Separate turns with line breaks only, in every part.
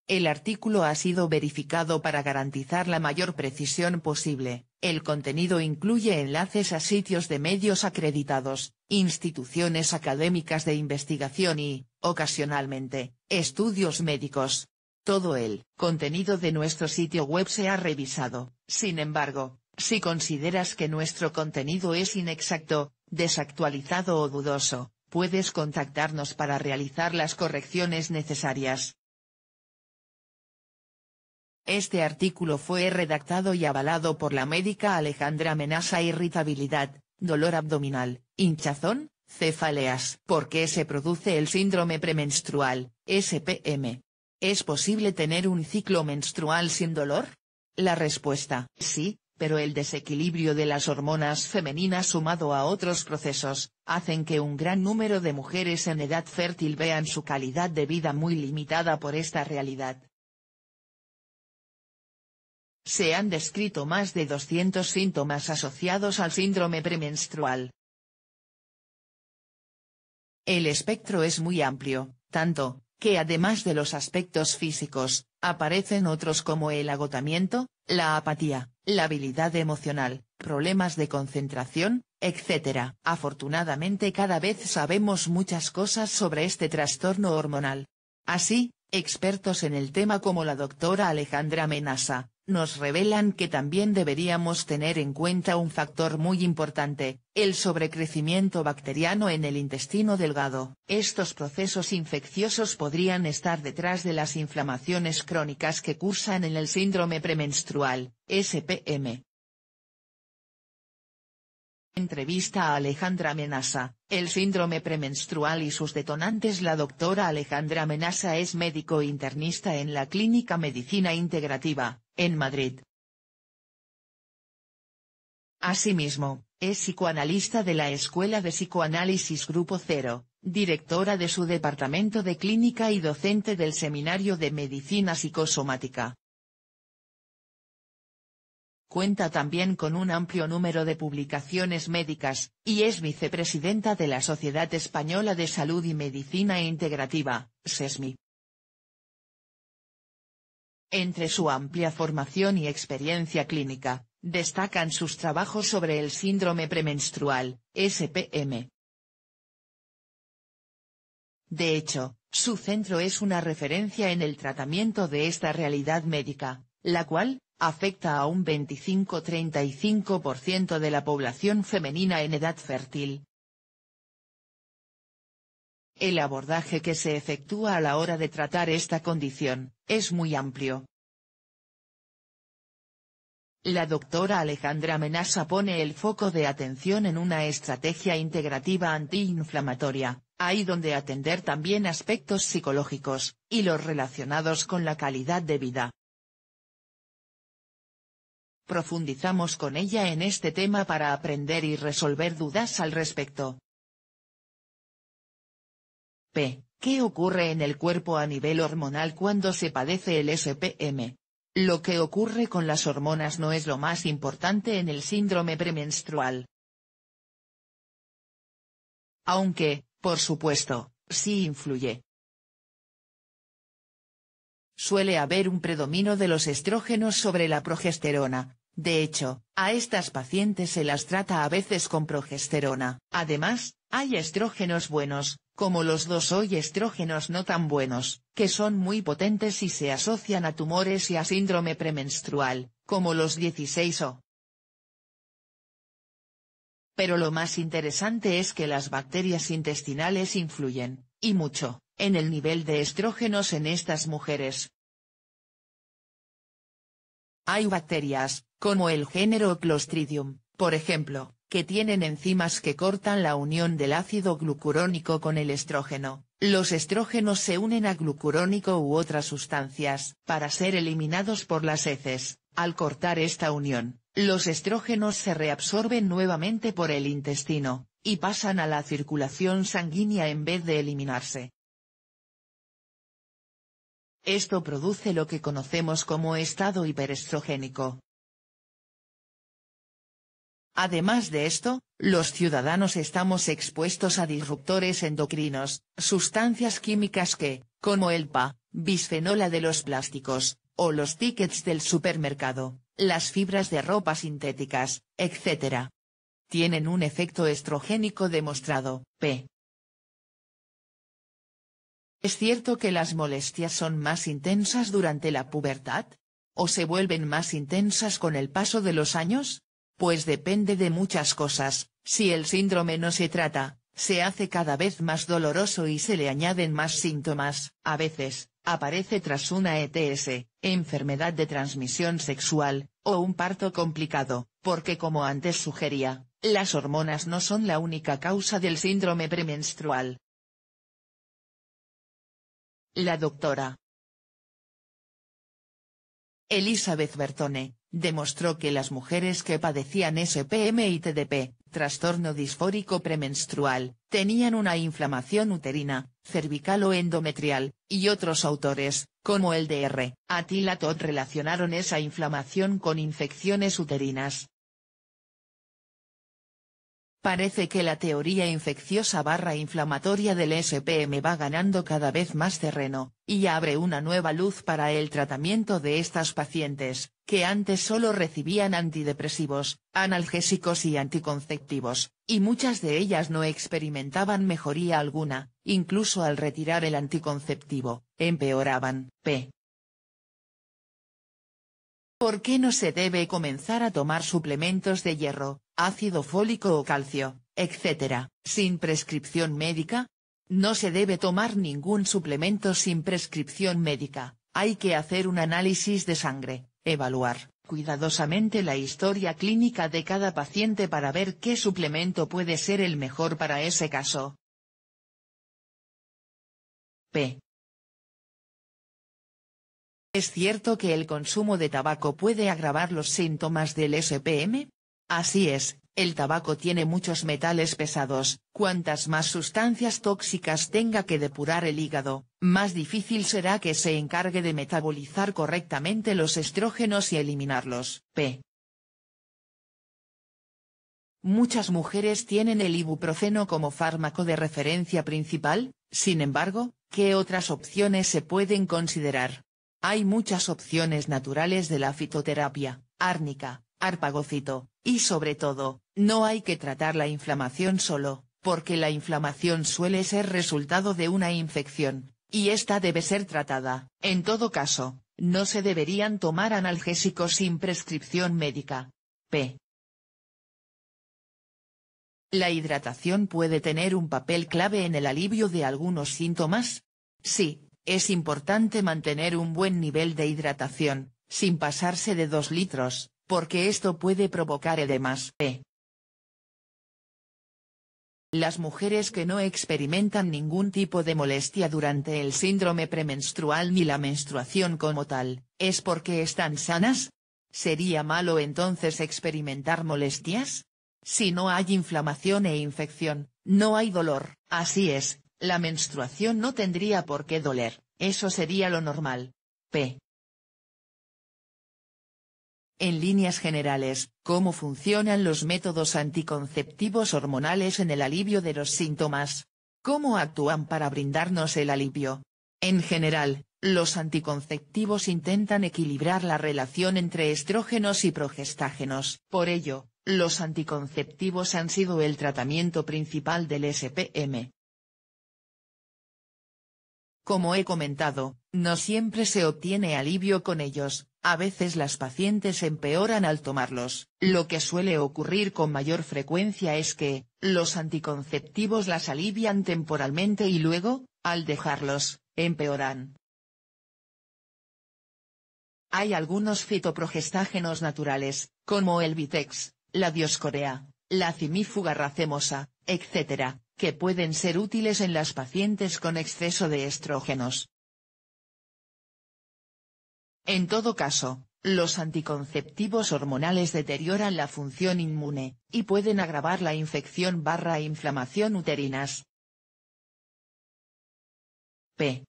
El artículo ha sido verificado para garantizar la mayor precisión posible. El contenido incluye enlaces a sitios de medios acreditados, instituciones académicas de investigación y, ocasionalmente, estudios médicos. Todo el contenido de nuestro sitio web se ha revisado. Sin embargo, si consideras que nuestro contenido es inexacto, desactualizado o dudoso, puedes contactarnos para realizar las correcciones necesarias. Este artículo fue redactado y avalado por la médica Alejandra Menaza. Irritabilidad, dolor abdominal, hinchazón, cefaleas. ¿Por qué se produce el síndrome premenstrual, SPM? ¿Es posible tener un ciclo menstrual sin dolor? La respuesta, sí, pero el desequilibrio de las hormonas femeninas sumado a otros procesos, hacen que un gran número de mujeres en edad fértil vean su calidad de vida muy limitada por esta realidad. Se han descrito más de 200 síntomas asociados al síndrome premenstrual. El espectro es muy amplio, tanto, que además de los aspectos físicos, aparecen otros como el agotamiento, la apatía, la habilidad emocional, problemas de concentración, etc. Afortunadamente cada vez sabemos muchas cosas sobre este trastorno hormonal. Así, expertos en el tema como la doctora Alejandra Menaza, nos revelan que también deberíamos tener en cuenta un factor muy importante, el sobrecrecimiento bacteriano en el intestino delgado. Estos procesos infecciosos podrían estar detrás de las inflamaciones crónicas que cursan en el síndrome premenstrual, SPM. Entrevista a Alejandra Menaza, el síndrome premenstrual y sus detonantes. La doctora Alejandra Menaza es médico internista en la Clínica Medicina Integrativa, en Madrid. Asimismo, es psicoanalista de la Escuela de Psicoanálisis Grupo Cero, directora de su departamento de clínica y docente del Seminario de Medicina Psicosomática. Cuenta también con un amplio número de publicaciones médicas, y es vicepresidenta de la Sociedad Española de Salud y Medicina Integrativa, SESMI. Entre su amplia formación y experiencia clínica, destacan sus trabajos sobre el síndrome premenstrual, SPM. De hecho, su centro es una referencia en el tratamiento de esta realidad médica, la cual afecta a un 25-35% de la población femenina en edad fértil. El abordaje que se efectúa a la hora de tratar esta condición, es muy amplio. La doctora Alejandra Menaza pone el foco de atención en una estrategia integrativa antiinflamatoria, ahí donde atender también aspectos psicológicos, y los relacionados con la calidad de vida. Profundizamos con ella en este tema para aprender y resolver dudas al respecto. P. ¿Qué ocurre en el cuerpo a nivel hormonal cuando se padece el SPM? Lo que ocurre con las hormonas no es lo más importante en el síndrome premenstrual. Aunque, por supuesto, sí influye. Suele haber un predominio de los estrógenos sobre la progesterona. De hecho, a estas pacientes se las trata a veces con progesterona. Además, hay estrógenos buenos, como los 2O y estrógenos no tan buenos, que son muy potentes y se asocian a tumores y a síndrome premenstrual, como los 16O. Pero lo más interesante es que las bacterias intestinales influyen, y mucho, en el nivel de estrógenos en estas mujeres. Hay bacterias, como el género Clostridium, por ejemplo, que tienen enzimas que cortan la unión del ácido glucurónico con el estrógeno. Los estrógenos se unen a glucurónico u otras sustancias para ser eliminados por las heces. Al cortar esta unión, los estrógenos se reabsorben nuevamente por el intestino, y pasan a la circulación sanguínea en vez de eliminarse. Esto produce lo que conocemos como estado hiperestrogénico. Además de esto, los ciudadanos estamos expuestos a disruptores endocrinos, sustancias químicas que, como el PA, bisfenola de los plásticos, o los tickets del supermercado, las fibras de ropa sintéticas, etc. Tienen un efecto estrogénico demostrado, p. ¿Es cierto que las molestias son más intensas durante la pubertad? ¿O se vuelven más intensas con el paso de los años? Pues depende de muchas cosas. Si el síndrome no se trata, se hace cada vez más doloroso y se le añaden más síntomas. A veces, aparece tras una ETS, enfermedad de transmisión sexual, o un parto complicado, porque como antes sugería, las hormonas no son la única causa del síndrome premenstrual. La doctora Elizabeth Bertone, demostró que las mujeres que padecían SPM y TDP, trastorno disfórico premenstrual, tenían una inflamación uterina, cervical o endometrial, y otros autores, como el Dr. Attila Todd, relacionaron esa inflamación con infecciones uterinas. Parece que la teoría infecciosa/inflamatoria del SPM va ganando cada vez más terreno, y abre una nueva luz para el tratamiento de estas pacientes, que antes solo recibían antidepresivos, analgésicos y anticonceptivos, y muchas de ellas no experimentaban mejoría alguna, incluso al retirar el anticonceptivo, empeoraban. p. ¿Por qué no se debe comenzar a tomar suplementos de hierro, ácido fólico o calcio, etc., sin prescripción médica? No se debe tomar ningún suplemento sin prescripción médica. Hay que hacer un análisis de sangre, evaluar cuidadosamente la historia clínica de cada paciente para ver qué suplemento puede ser el mejor para ese caso. p. ¿Es cierto que el consumo de tabaco puede agravar los síntomas del SPM? Así es, el tabaco tiene muchos metales pesados. Cuantas más sustancias tóxicas tenga que depurar el hígado, más difícil será que se encargue de metabolizar correctamente los estrógenos y eliminarlos. p. Muchas mujeres tienen el ibuprofeno como fármaco de referencia principal. Sin embargo, ¿qué otras opciones se pueden considerar? Hay muchas opciones naturales de la fitoterapia, árnica, arpagocito, y sobre todo, no hay que tratar la inflamación solo, porque la inflamación suele ser resultado de una infección, y esta debe ser tratada. En todo caso, no se deberían tomar analgésicos sin prescripción médica. p. ¿La hidratación puede tener un papel clave en el alivio de algunos síntomas? Sí. Es importante mantener un buen nivel de hidratación, sin pasarse de 2 litros, porque esto puede provocar edemas. p. Las mujeres que no experimentan ningún tipo de molestia durante el síndrome premenstrual ni la menstruación como tal, ¿es porque están sanas? ¿Sería malo entonces experimentar molestias? Si no hay inflamación e infección, no hay dolor. Así es. La menstruación no tendría por qué doler, eso sería lo normal. p. En líneas generales, ¿cómo funcionan los métodos anticonceptivos hormonales en el alivio de los síntomas? ¿Cómo actúan para brindarnos el alivio? En general, los anticonceptivos intentan equilibrar la relación entre estrógenos y progestágenos. Por ello, los anticonceptivos han sido el tratamiento principal del SPM. Como he comentado, no siempre se obtiene alivio con ellos, a veces las pacientes empeoran al tomarlos. Lo que suele ocurrir con mayor frecuencia es que, los anticonceptivos las alivian temporalmente y luego, al dejarlos, empeoran. Hay algunos fitoprogestágenos naturales, como el Vitex, la Dioscorea, la Cimífuga racemosa, etc., que pueden ser útiles en las pacientes con exceso de estrógenos. En todo caso, los anticonceptivos hormonales deterioran la función inmune, y pueden agravar la infección/inflamación uterinas. p.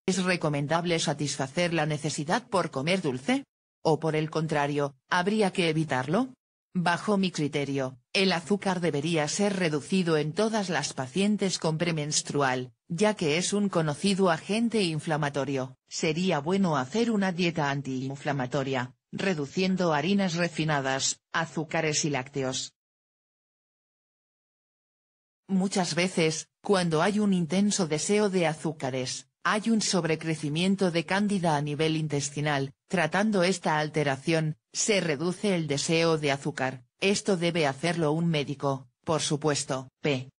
¿Es recomendable satisfacer la necesidad por comer dulce? ¿O por el contrario, habría que evitarlo? Bajo mi criterio, el azúcar debería ser reducido en todas las pacientes con premenstrual, ya que es un conocido agente inflamatorio. Sería bueno hacer una dieta antiinflamatoria, reduciendo harinas refinadas, azúcares y lácteos. Muchas veces, cuando hay un intenso deseo de azúcares, hay un sobrecrecimiento de cándida a nivel intestinal. Tratando esta alteración, se reduce el deseo de azúcar. Esto debe hacerlo un médico, por supuesto. P.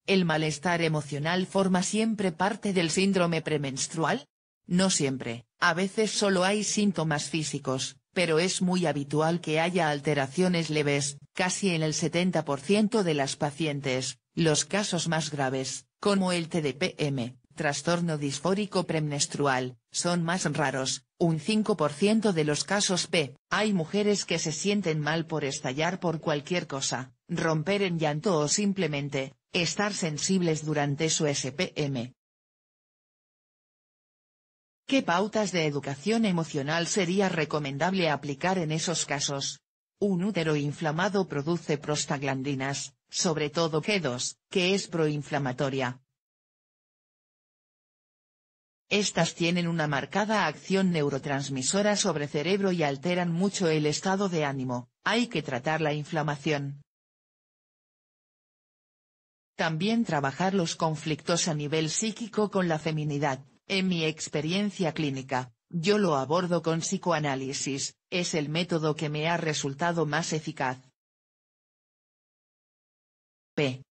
¿El malestar emocional forma siempre parte del síndrome premenstrual? No siempre, a veces solo hay síntomas físicos, pero es muy habitual que haya alteraciones leves, casi en el 70% de las pacientes. Los casos más graves, como el TDPM, trastorno disfórico premenstrual, son más raros, un 5% de los casos P. Hay mujeres que se sienten mal por estallar por cualquier cosa, romper en llanto o simplemente, estar sensibles durante su SPM. ¿Qué pautas de educación emocional sería recomendable aplicar en esos casos? Un útero inflamado produce prostaglandinas, sobre todo G2, que es proinflamatoria. Estas tienen una marcada acción neurotransmisora sobre cerebro y alteran mucho el estado de ánimo. Hay que tratar la inflamación. También trabajar los conflictos a nivel psíquico con la feminidad. En mi experiencia clínica, yo lo abordo con psicoanálisis, es el método que me ha resultado más eficaz. P.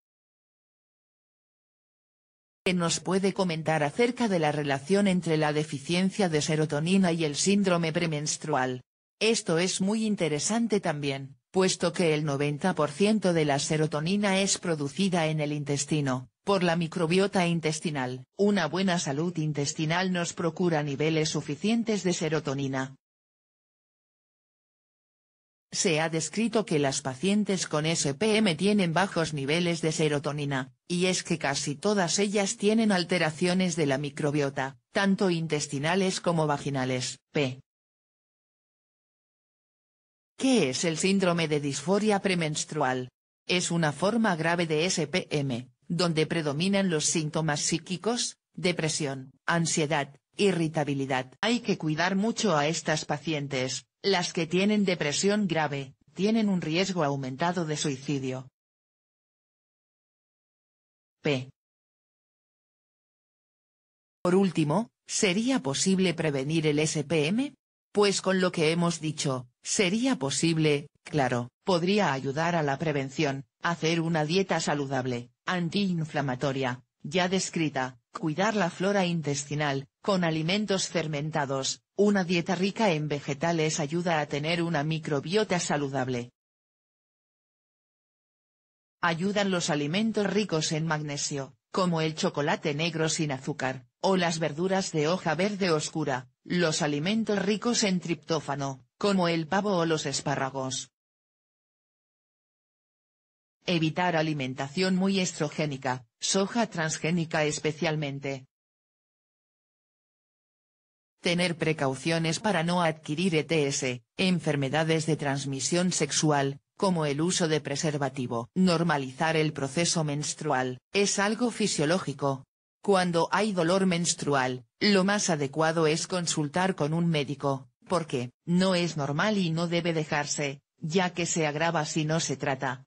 ¿Qué nos puede comentar acerca de la relación entre la deficiencia de serotonina y el síndrome premenstrual? Esto es muy interesante también, puesto que el 90% de la serotonina es producida en el intestino, por la microbiota intestinal. Una buena salud intestinal nos procura niveles suficientes de serotonina. Se ha descrito que las pacientes con SPM tienen bajos niveles de serotonina, y es que casi todas ellas tienen alteraciones de la microbiota, tanto intestinales como vaginales. P. ¿Qué es el síndrome de disforia premenstrual? Es una forma grave de SPM, donde predominan los síntomas psíquicos, depresión, ansiedad, irritabilidad. Hay que cuidar mucho a estas pacientes. Las que tienen depresión grave, tienen un riesgo aumentado de suicidio. P. Por último, ¿sería posible prevenir el SPM? Pues con lo que hemos dicho, sería posible, claro, podría ayudar a la prevención, hacer una dieta saludable, antiinflamatoria, ya descrita, cuidar la flora intestinal, con alimentos fermentados. Una dieta rica en vegetales ayuda a tener una microbiota saludable. Ayudan los alimentos ricos en magnesio, como el chocolate negro sin azúcar, o las verduras de hoja verde oscura, los alimentos ricos en triptófano, como el pavo o los espárragos. Evitar alimentación muy estrogénica, soja transgénica especialmente. Tener precauciones para no adquirir ETS, enfermedades de transmisión sexual, como el uso de preservativo. Normalizar el proceso menstrual, es algo fisiológico. Cuando hay dolor menstrual, lo más adecuado es consultar con un médico, porque no es normal y no debe dejarse, ya que se agrava si no se trata.